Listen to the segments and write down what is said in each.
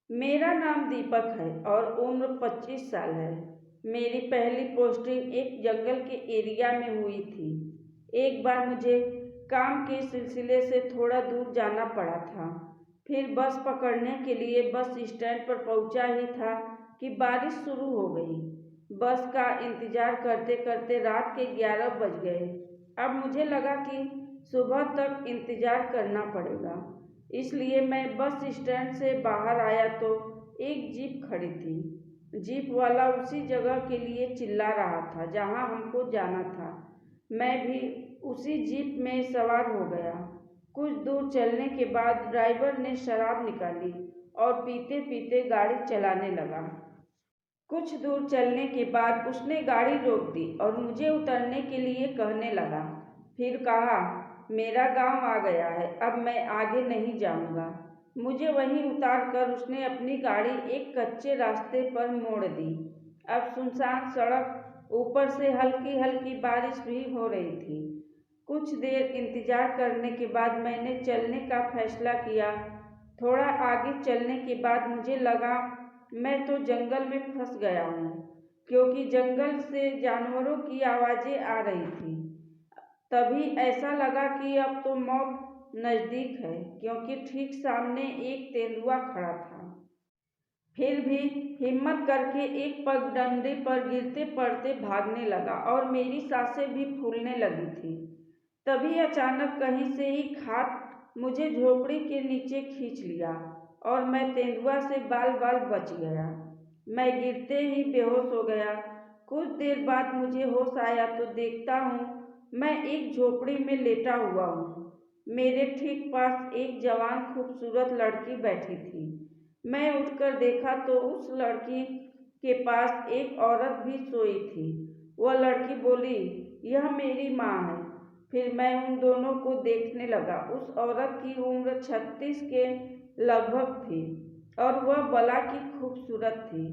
मेरा नाम दीपक है और उम्र 25 साल है। मेरी पहली पोस्टिंग एक जंगल के एरिया में हुई थी। एक बार मुझे काम के सिलसिले से थोड़ा दूर जाना पड़ा था। फिर बस पकड़ने के लिए बस स्टैंड पर पहुंचा ही था कि बारिश शुरू हो गई। बस का इंतजार करते करते रात के 11 बज गए। अब मुझे लगा कि सुबह तक इंतजार करना पड़ेगा, इसलिए मैं बस स्टैंड से बाहर आया तो एक जीप खड़ी थी। जीप वाला उसी जगह के लिए चिल्ला रहा था जहां हमको जाना था। मैं भी उसी जीप में सवार हो गया। कुछ दूर चलने के बाद ड्राइवर ने शराब निकाली और पीते पीते गाड़ी चलाने लगा। कुछ दूर चलने के बाद उसने गाड़ी रोक दी और मुझे उतरने के लिए कहने लगा। फिर कहा, मेरा गांव आ गया है, अब मैं आगे नहीं जाऊंगा। मुझे वहीं उतार कर उसने अपनी गाड़ी एक कच्चे रास्ते पर मोड़ दी। अब सुनसान सड़क, ऊपर से हल्की हल्की बारिश भी हो रही थी। कुछ देर इंतजार करने के बाद मैंने चलने का फैसला किया। थोड़ा आगे चलने के बाद मुझे लगा मैं तो जंगल में फंस गया हूँ, क्योंकि जंगल से जानवरों की आवाज़ें आ रही थी। तभी ऐसा लगा कि अब तो मौत नज़दीक है, क्योंकि ठीक सामने एक तेंदुआ खड़ा था। फिर भी हिम्मत करके एक पगडंडी पर गिरते पड़ते भागने लगा और मेरी सांसें भी फूलने लगी थी। तभी अचानक कहीं से एक हाथ मुझे झोपड़ी के नीचे खींच लिया और मैं तेंदुआ से बाल बाल बच गया। मैं गिरते ही बेहोश हो गया। कुछ देर बाद मुझे होश आया तो देखता हूँ मैं एक झोपड़ी में लेटा हुआ हूँ। मेरे ठीक पास एक जवान खूबसूरत लड़की बैठी थी। मैं उठकर देखा तो उस लड़की के पास एक औरत भी सोई थी। वह लड़की बोली, यह मेरी माँ है। फिर मैं उन दोनों को देखने लगा। उस औरत की उम्र 36 के लगभग थी और वह बला की खूबसूरत थी।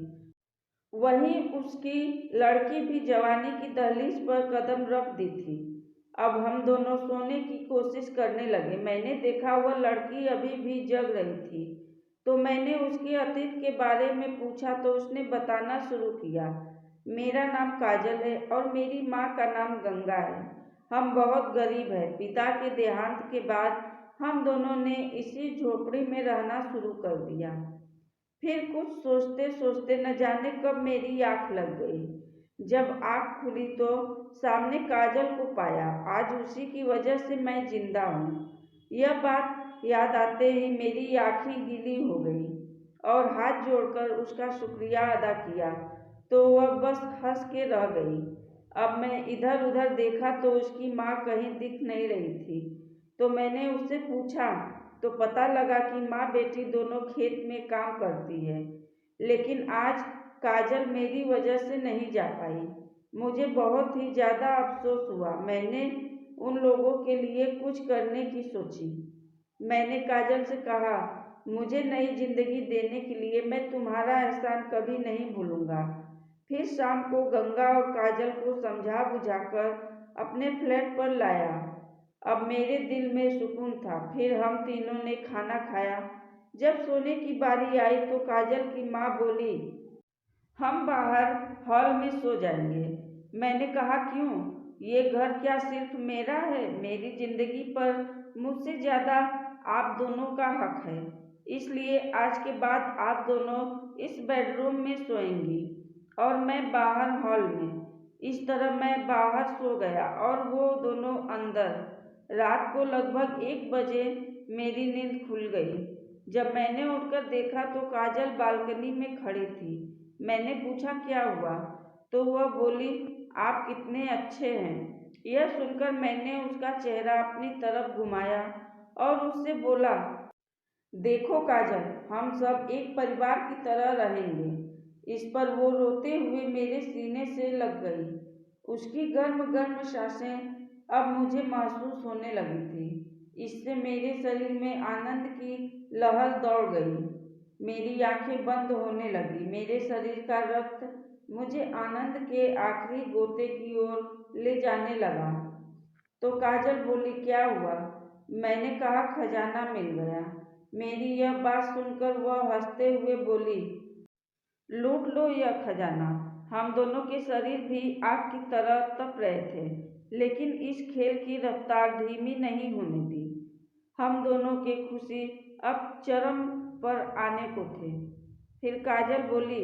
वहीं उसकी लड़की भी जवानी की दहलीज पर कदम रख दी थी। अब हम दोनों सोने की कोशिश करने लगे। मैंने देखा वह लड़की अभी भी जग रही थी, तो मैंने उसके अतीत के बारे में पूछा तो उसने बताना शुरू किया। मेरा नाम काजल है और मेरी माँ का नाम गंगा है। हम बहुत गरीब हैं। पिता के देहांत के बाद हम दोनों ने इसी झोपड़ी में रहना शुरू कर दिया। फिर कुछ सोचते सोचते न जाने कब मेरी आँख लग गई। जब आँख खुली तो सामने काजल को पाया। आज उसी की वजह से मैं जिंदा हूँ। यह बात याद आते ही मेरी आँखें गीली हो गई और हाथ जोड़कर उसका शुक्रिया अदा किया तो वह बस हंस के रह गई। अब मैं इधर उधर देखा तो उसकी माँ कहीं दिख नहीं रही थी। तो मैंने उससे पूछा तो पता लगा कि माँ बेटी दोनों खेत में काम करती है। लेकिन आज काजल मेरी वजह से नहीं जा पाई। मुझे बहुत ही ज़्यादा अफसोस हुआ। मैंने उन लोगों के लिए कुछ करने की सोची। मैंने काजल से कहा, मुझे नई जिंदगी देने के लिए मैं तुम्हारा एहसान कभी नहीं भूलूंगा। फिर शाम को गंगा और काजल को समझा बुझाकर अपने फ्लैट पर लाया। अब मेरे दिल में सुकून था। फिर हम तीनों ने खाना खाया। जब सोने की बारी आई तो काजल की माँ बोली, हम बाहर हॉल में सो जाएंगे। मैंने कहा, क्यों? ये घर क्या सिर्फ मेरा है? मेरी जिंदगी पर मुझसे ज़्यादा आप दोनों का हक है, इसलिए आज के बाद आप दोनों इस बेडरूम में सोएंगी और मैं बाहर हॉल में। इस तरह मैं बाहर सो गया और वो दोनों अंदर। रात को लगभग 1 बजे मेरी नींद खुल गई। जब मैंने उठकर देखा तो काजल बालकनी में खड़ी थी। मैंने पूछा, क्या हुआ? तो वह बोली, आप कितने अच्छे हैं। यह सुनकर मैंने उसका चेहरा अपनी तरफ घुमाया और उससे बोला, देखो काजल, हम सब एक परिवार की तरह रहेंगे। इस पर वो रोते हुए मेरे सीने से लग गई। उसकी गर्म गर्म सांसें अब मुझे महसूस होने लगी थी। इससे मेरे शरीर में आनंद की लहर दौड़ गई। मेरी आंखें बंद होने लगी। मेरे शरीर का रक्त मुझे आनंद के आखिरी गोते की ओर ले जाने लगा। तो काजल बोली, क्या हुआ? मैंने कहा, खजाना मिल गया। मेरी यह बात सुनकर वह हंसते हुए बोली, लूट लो यह खजाना। हम दोनों के शरीर भी आग की तरह तप रहे थे, लेकिन इस खेल की रफ्तार धीमी नहीं होने दी। हम दोनों की खुशी अब चरम पर आने को थे। फिर काजल बोली,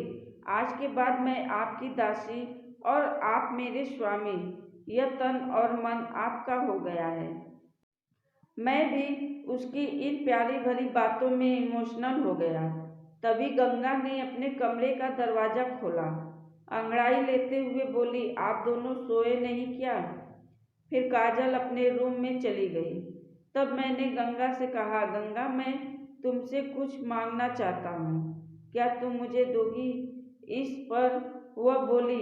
आज के बाद मैं आपकी दासी और आप मेरे स्वामी। यह तन और मन आपका हो गया है। मैं भी उसकी इन प्यारी भरी बातों में इमोशनल हो गया। तभी गंगा ने अपने कमरे का दरवाज़ा खोला। अंगड़ाई लेते हुए बोली, आप दोनों सोए नहीं क्या? फिर काजल अपने रूम में चली गई। तब मैंने गंगा से कहा, गंगा मैं तुमसे कुछ मांगना चाहता हूँ, क्या तुम मुझे दोगी? इस पर वह बोली,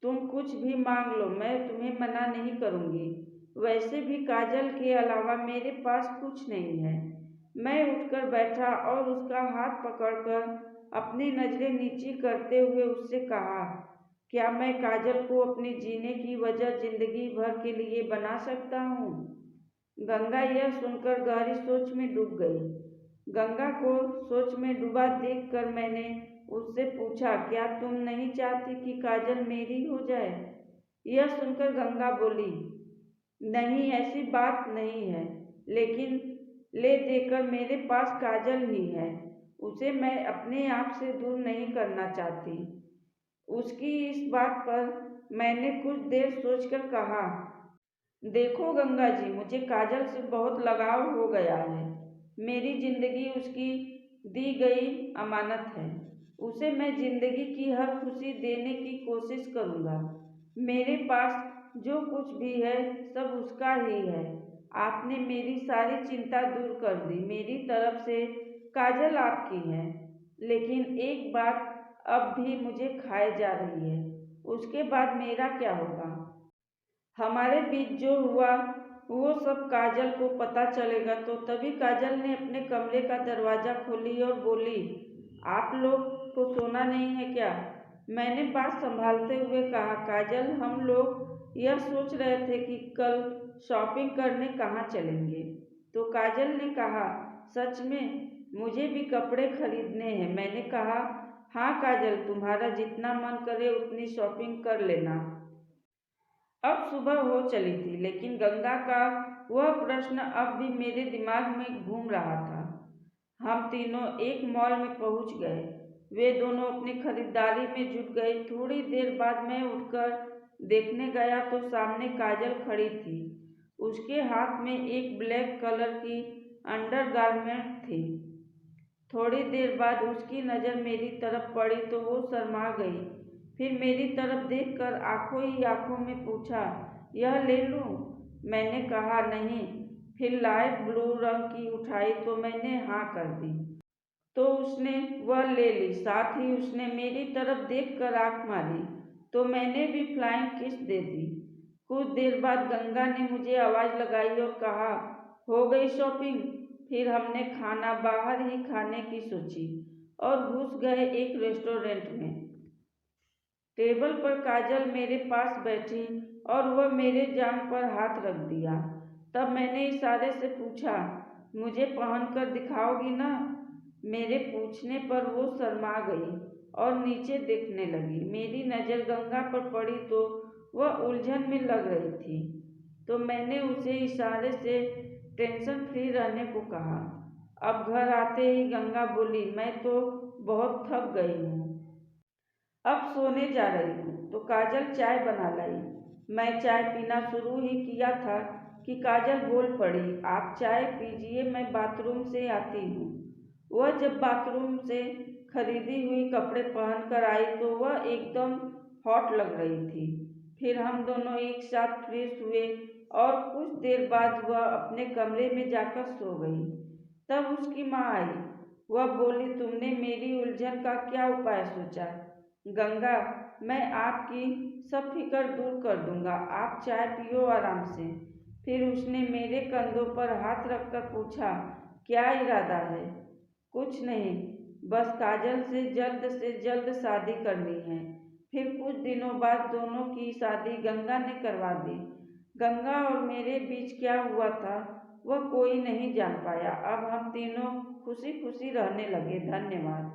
तुम कुछ भी मांग लो, मैं तुम्हें मना नहीं करूँगी। वैसे भी काजल के अलावा मेरे पास कुछ नहीं है। मैं उठकर बैठा और उसका हाथ पकड़कर अपनी नज़रें नीची करते हुए उससे कहा, क्या मैं काजल को अपने जीने की वजह जिंदगी भर के लिए बना सकता हूँ? गंगा यह सुनकर गहरी सोच में डूब गई। गंगा को सोच में डूबा देखकर मैंने उससे पूछा, क्या तुम नहीं चाहती कि काजल मेरी हो जाए? यह सुनकर गंगा बोली, नहीं ऐसी बात नहीं है, लेकिन ले देकर मेरे पास काजल ही है, उसे मैं अपने आप से दूर नहीं करना चाहती। उसकी इस बात पर मैंने कुछ देर सोचकर कहा, देखो गंगा जी, मुझे काजल से बहुत लगाव हो गया है। मेरी जिंदगी उसकी दी गई अमानत है। उसे मैं जिंदगी की हर खुशी देने की कोशिश करूँगा। मेरे पास जो कुछ भी है सब उसका ही है। आपने मेरी सारी चिंता दूर कर दी। मेरी तरफ से काजल आपकी है, लेकिन एक बात अब भी मुझे खाए जा रही है। उसके बाद मेरा क्या होगा? हमारे बीच जो हुआ वो सब काजल को पता चलेगा तो तभी काजल ने अपने कमरे का दरवाज़ा खोली और बोली, आप लोग को सोना नहीं है क्या? मैंने बात संभालते हुए कहा, काजल हम लोग यह सोच रहे थे कि कल शॉपिंग करने कहाँ चलेंगे। तो काजल ने कहा, सच में मुझे भी कपड़े खरीदने हैं। मैंने कहा, हाँ काजल, तुम्हारा जितना मन करे उतनी शॉपिंग कर लेना। अब सुबह हो चली थी, लेकिन गंगा का वह प्रश्न अब भी मेरे दिमाग में घूम रहा था। हम तीनों एक मॉल में पहुंच गए। वे दोनों अपनी खरीदारी में जुट गए। थोड़ी देर बाद मैं उठकर देखने गया तो सामने काजल खड़ी थी। उसके हाथ में एक ब्लैक कलर की अंडरगारमेंट थी। थोड़ी देर बाद उसकी नज़र मेरी तरफ पड़ी तो वो शर्मा गई। फिर मेरी तरफ देखकर आंखों ही आंखों में पूछा, यह ले लूं? मैंने कहा नहीं। फिर लाइट ब्लू रंग की उठाई तो मैंने हाँ कर दी तो उसने वह ले ली। साथ ही उसने मेरी तरफ देखकर आंख मारी तो मैंने भी फ्लाइंग किस दे दी। कुछ देर बाद गंगा ने मुझे आवाज़ लगाई और कहा, हो गई शॉपिंग? फिर हमने खाना बाहर ही खाने की सोची और घुस गए एक रेस्टोरेंट में। टेबल पर काजल मेरे पास बैठी और वह मेरे जांघ पर हाथ रख दिया। तब मैंने इशारे से पूछा, मुझे पहनकर दिखाओगी ना? मेरे पूछने पर वो शर्मा गई और नीचे देखने लगी। मेरी नज़र गंगा पर पड़ी तो वह उलझन में लग रही थी, तो मैंने उसे इशारे से टेंशन फ्री रहने को कहा। अब घर आते ही गंगा बोली, मैं तो बहुत थक गई हूँ, अब सोने जा रही हूँ। तो काजल चाय बना लाई। मैं चाय पीना शुरू ही किया था कि काजल बोल पड़ी, आप चाय पीजिए, मैं बाथरूम से आती हूँ। वह जब बाथरूम से खरीदी हुई कपड़े पहनकर आई तो वह एकदम हॉट लग रही थी। फिर हम दोनों एक साथ फ्रेश हुए और कुछ देर बाद वह अपने कमरे में जाकर सो गई। तब उसकी माँ आई। वह बोली, तुमने मेरी उलझन का क्या उपाय सोचा? गंगा, मैं आपकी सब फिक्र दूर कर दूंगा, आप चाय पियो आराम से। फिर उसने मेरे कंधों पर हाथ रखकर पूछा, क्या इरादा है? कुछ नहीं, बस काजल से जल्द शादी करनी है। फिर कुछ दिनों बाद दोनों की शादी गंगा ने करवा दी। गंगा और मेरे बीच क्या हुआ था वह कोई नहीं जान पाया। अब हम तीनों खुशी खुशी रहने लगे। धन्यवाद।